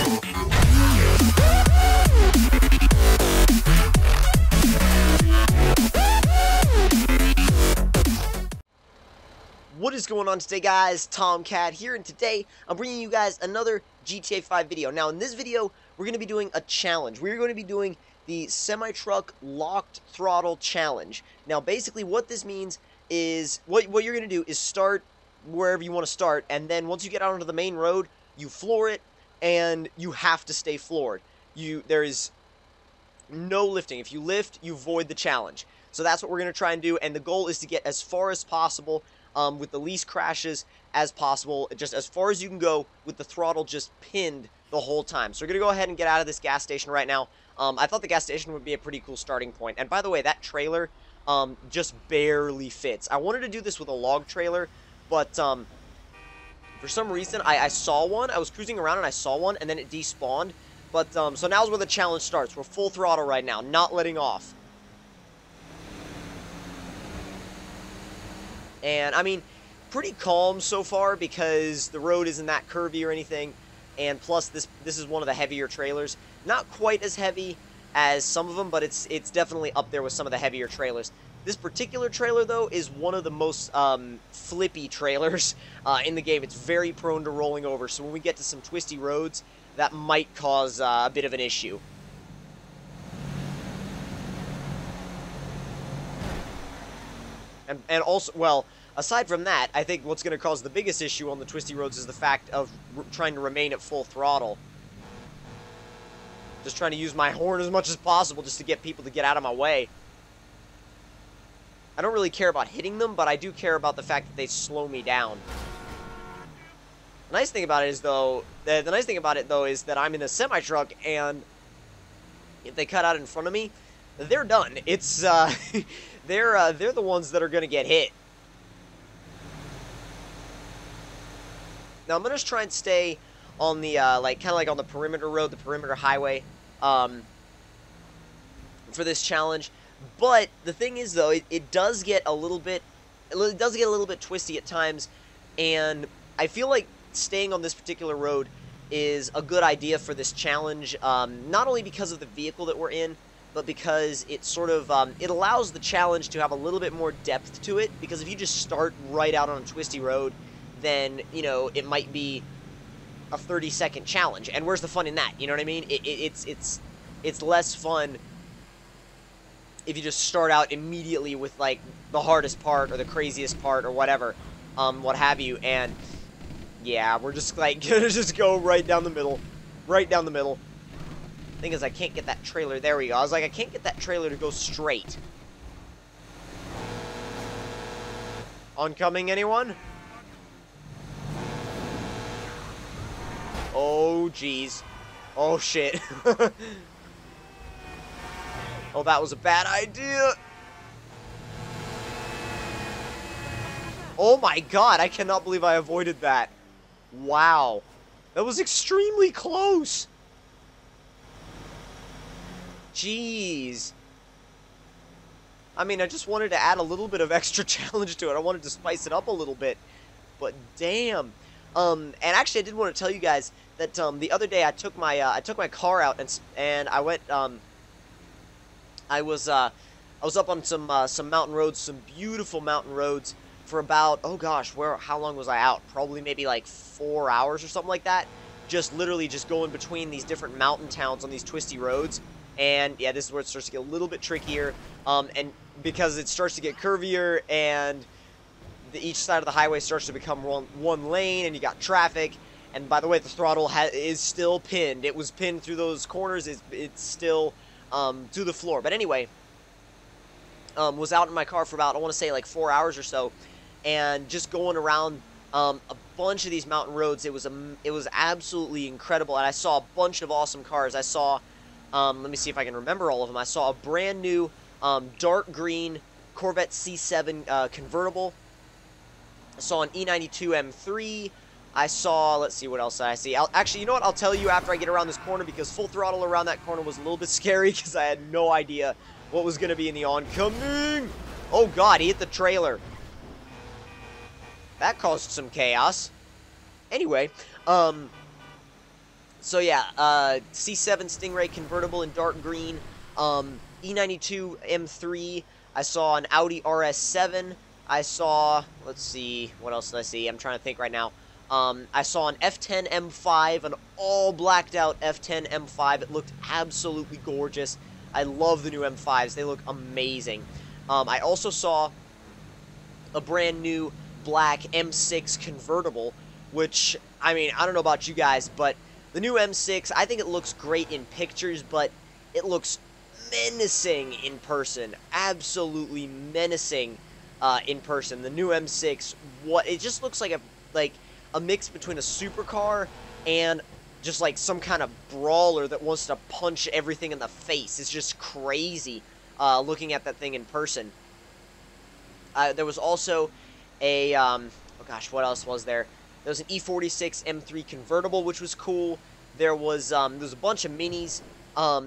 What is going on today, guys? Tomcat here, and today I'm bringing you guys another GTA 5 video. Now, in this video, we're going to be doing a challenge. We're going to be doing the semi-truck locked throttle challenge. Now, basically, what this means is, what you're going to do is start wherever you want to start, and then once you get out onto the main road, you floor it, and you have to stay floored. There is no lifting. If you lift, you void the challenge. So that's what we're going to try and do, and the goal is to get as far as possible with the least crashes as possible, just as far as you can go with the throttle just pinned the whole time. So we're going to go ahead and get out of this gas station right now. I thought the gas station would be a pretty cool starting point. And by the way, that trailer just barely fits. I wanted to do this with a log trailer, but for some reason, I saw one. I was cruising around and I saw one, and then it despawned. But so now's where the challenge starts. We're full throttle right now, not letting off. And, I mean, pretty calm so far because the road isn't that curvy or anything. And plus, this is one of the heavier trailers. Not quite as heavy as some of them, but it's definitely up there with some of the heavier trailers. This particular trailer, though, is one of the most flippy trailers in the game. It's very prone to rolling over. So when we get to some twisty roads, that might cause a bit of an issue. And also, well, aside from that, I think what's going to cause the biggest issue on the twisty roads is the fact of trying to remain at full throttle. Just trying to use my horn as much as possible just to get people to get out of my way. I don't really care about hitting them, but I do care about the fact that they slow me down. The nice thing about it is, though, is that I'm in a semi-truck, and if they cut out in front of me, they're done. It's, they're the ones that are going to get hit. Now, I'm going to try and stay on the, kind of like on the perimeter road, the perimeter highway, for this challenge. But the thing is, though, it does get a little bit, twisty at times, and I feel like staying on this particular road is a good idea for this challenge, not only because of the vehicle that we're in, but because it sort of, it allows the challenge to have a little bit more depth to it, because if you just start right out on a twisty road, then, you know, it might be a 30-second challenge, and where's the fun in that, you know what I mean? It's less fun if you just start out immediately with, like, the hardest part, or the craziest part, or whatever, what have you, and, yeah, we're just, like, gonna just go right down the middle, Thing is, I can't get that trailer. There we go. I was like, I can't get that trailer to go straight. Oncoming, anyone? Oh, jeez. Oh, shit. Oh, that was a bad idea. Oh, my God. I cannot believe I avoided that. Wow. That was extremely close. Jeez. I mean, I just wanted to add a little bit of extra challenge to it. I wanted to spice it up a little bit. But damn. And actually, I did want to tell you guys that the other day I took my car out and I went I was up on some mountain roads, some beautiful mountain roads for about, oh gosh, how long was I out? Probably maybe like 4 hours or something like that. Just literally just going between these different mountain towns on these twisty roads. And, yeah, this is where it starts to get a little bit trickier, and because it starts to get curvier, and each side of the highway starts to become one lane, and you got traffic, and by the way, the throttle is still pinned. It was pinned through those corners. It's still to the floor. But anyway, was out in my car for about, I want to say, like 4 hours or so, and just going around a bunch of these mountain roads. It was absolutely incredible, and I saw a bunch of awesome cars. I saw... let me see if I can remember all of them. I saw a brand new dark green Corvette C7 convertible. I saw an E92 M3. I saw, let's see what else I see. Actually, you know what? I'll tell you after I get around this corner, because full throttle around that corner was a little bit scary because I had no idea what was going to be in the oncoming. Oh, God, he hit the trailer. That caused some chaos. Anyway, So yeah, C7 Stingray convertible in dark green, E92 M3. I saw an Audi RS7. I saw, let's see, what else did I see? I'm trying to think right now. I saw an F10 M5, an all blacked out F10 M5. It looked absolutely gorgeous. I love the new M5s. They look amazing. I also saw a brand new black M6 convertible, which, I mean, I don't know about you guys, but the new M6, I think it looks great in pictures, but it looks menacing in person. Absolutely menacing in person. The new M6, it just looks like a mix between a supercar and just like some kind of brawler that wants to punch everything in the face. It's just crazy looking at that thing in person. There was also a, oh gosh, what else was there? There was an E46 M3 convertible, which was cool. There was a bunch of minis.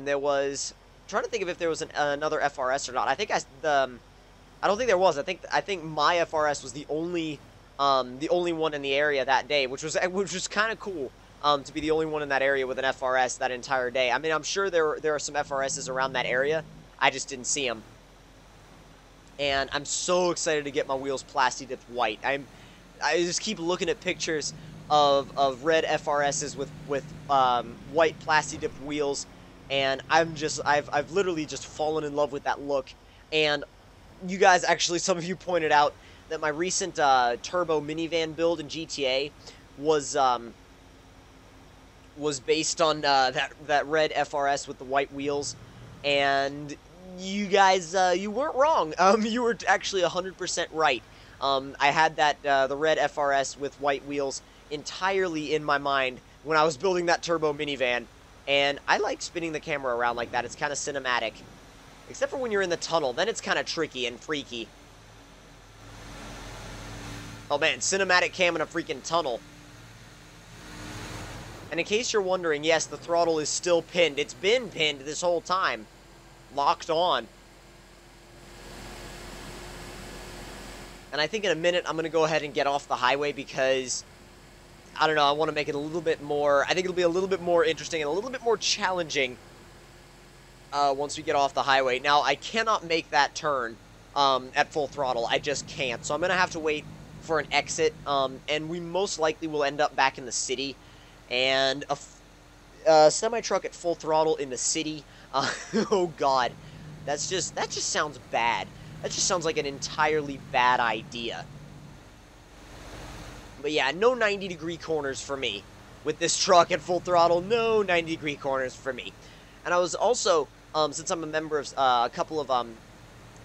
There was, I'm trying to think of if there was another FRS or not. I think I don't think there was. I think my FRS was the only one in the area that day, which was kind of cool. To be the only one in that area with an FRS that entire day. I mean, I'm sure there are some FRSs around that area. I just didn't see them. And I'm so excited to get my wheels plasti dipped white. I just keep looking at pictures of red FRSs with white plasti dipped wheels, and I've literally just fallen in love with that look. And you guys, actually, some of you pointed out that my recent turbo minivan build in GTA was based on that red FRS with the white wheels, and you guys, you weren't wrong. You were actually 100% right. I had the red FRS with white wheels entirely in my mind when I was building that turbo minivan, and I like spinning the camera around like that. It's kind of cinematic. Except for when you're in the tunnel, then it's kind of tricky and freaky. Oh man, cinematic cam in a freaking tunnel. And in case you're wondering, yes, the throttle is still pinned. It's been pinned this whole time. Locked on. And I think in a minute I'm going to go ahead and get off the highway because, I don't know, I want to make it a little bit more, I think it'll be a little bit more interesting and a little bit more challenging once we get off the highway. Now, I cannot make that turn at full throttle. I just can't. So I'm going to have to wait for an exit, and we most likely will end up back in the city. And a semi-truck at full throttle in the city, oh god, that just sounds bad. That just sounds like an entirely bad idea. But yeah, no 90-degree corners for me. With this truck at full throttle, no 90-degree corners for me. And I was also, since I'm a member of a couple of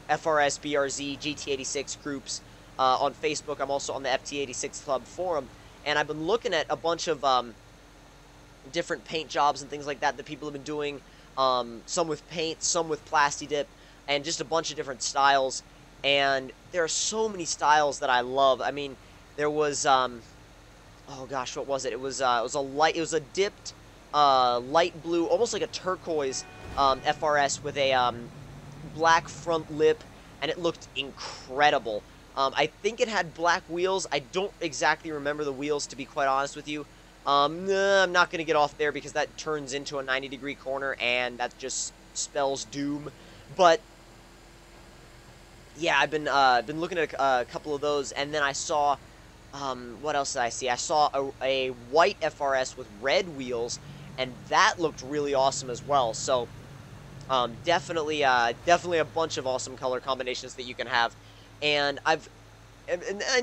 FRS, BRZ, GT86 groups on Facebook, I'm also on the FT86 Club forum, and I've been looking at a bunch of different paint jobs and things like that that people have been doing, some with paint, some with plasti dip, and just a bunch of different styles. And there are so many styles that I love. I mean, there was oh gosh, what was it? It was a dipped light blue, almost like a turquoise FRS with a black front lip, and it looked incredible. I think it had black wheels. I don't exactly remember the wheels, to be quite honest with you. I'm not going to get off there because that turns into a 90-degree corner, and that just spells doom. But yeah, I've been looking at a couple of those, and then I saw, what else did I see? I saw a white FRS with red wheels, and that looked really awesome as well. So definitely a bunch of awesome color combinations that you can have. And I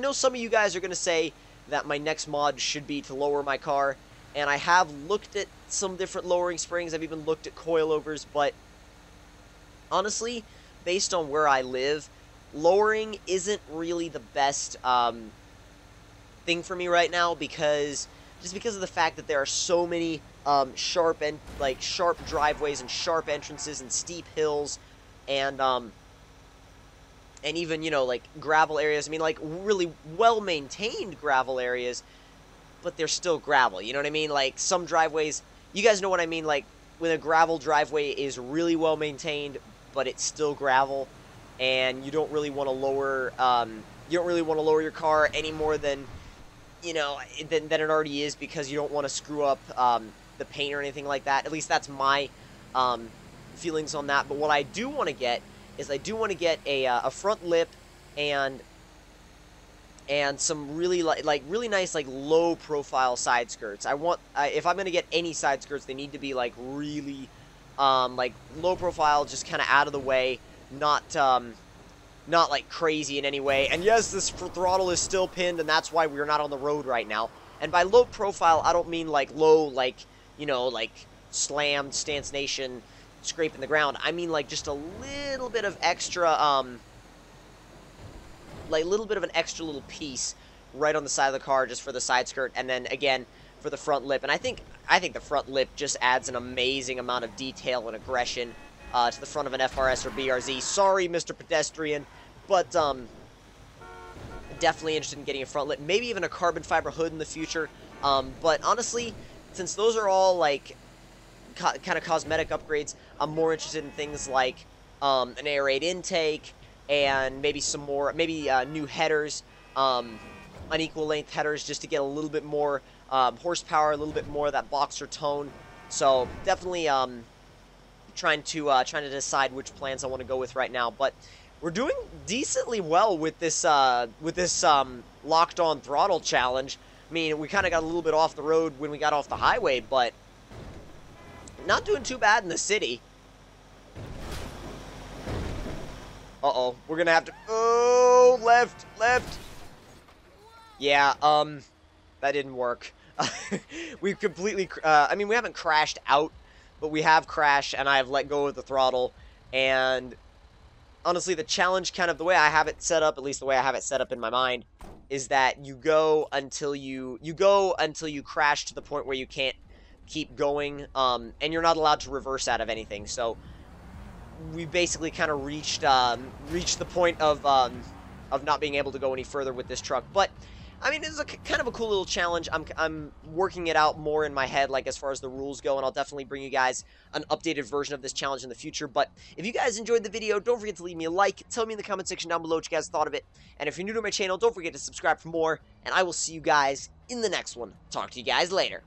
know some of you guys are going to say that my next mod should be to lower my car, and I have looked at some different lowering springs. I've even looked at coilovers, but honestly, based on where I live, lowering isn't really the best thing for me right now, because of the fact that there are so many sharp driveways and sharp entrances and steep hills, and even, you know, like, gravel areas. I mean, like, really well-maintained gravel areas, but they're still gravel, you know what I mean? Like, some driveways, you guys know what I mean, like, when a gravel driveway is really well-maintained, but it's still gravel, and you don't really want to lower, your car any more than, you know, than it already is, because you don't want to screw up, the paint or anything like that. At least that's my feelings on that. But what I do want to get is I do want to get a front lip and some really really nice low profile side skirts. I want if I'm gonna get any side skirts, they need to be really low profile, just kind of out of the way, not crazy in any way. And yes, this throttle is still pinned, and that's why we're not on the road right now. And by low profile, I don't mean low, you know, slammed stance nation scraping the ground. I mean just a little bit of extra little bit of an extra little piece right on the side of the car just for the side skirt, and then again for the front lip. And I think the front lip just adds an amazing amount of detail and aggression to the front of an FRS or BRZ. Sorry, Mr. Pedestrian, but definitely interested in getting a front lip, maybe even a carbon fiber hood in the future. But honestly, since those are all kind of cosmetic upgrades, I'm more interested in things like an air raid intake, and maybe some more, new headers, unequal length headers, just to get a little bit more horsepower, a little bit more of that boxer tone. So definitely trying to decide which plans I want to go with right now. But we're doing decently well with this locked on throttle challenge. I mean, we kind of got a little bit off the road when we got off the highway, but not doing too bad in the city. Uh-oh, we're gonna have to... Oh, left. Yeah, that didn't work. We've completely... I mean, we haven't crashed out, but we have crashed, and I have let go of the throttle. And honestly, the challenge, kind of the way I have it set up, at least the way I have it set up in my mind, is that you go until you crash to the point where you can't keep going, and you're not allowed to reverse out of anything. So we basically kind of reached the point of not being able to go any further with this truck. But I mean, it's kind of a cool little challenge. I'm working it out more in my head, as far as the rules go, and I'll definitely bring you guys an updated version of this challenge in the future. But if you guys enjoyed the video, don't forget to leave me a like. Tell me in the comment section down below what you guys thought of it. And if you're new to my channel, don't forget to subscribe for more, and I will see you guys in the next one. Talk to you guys later.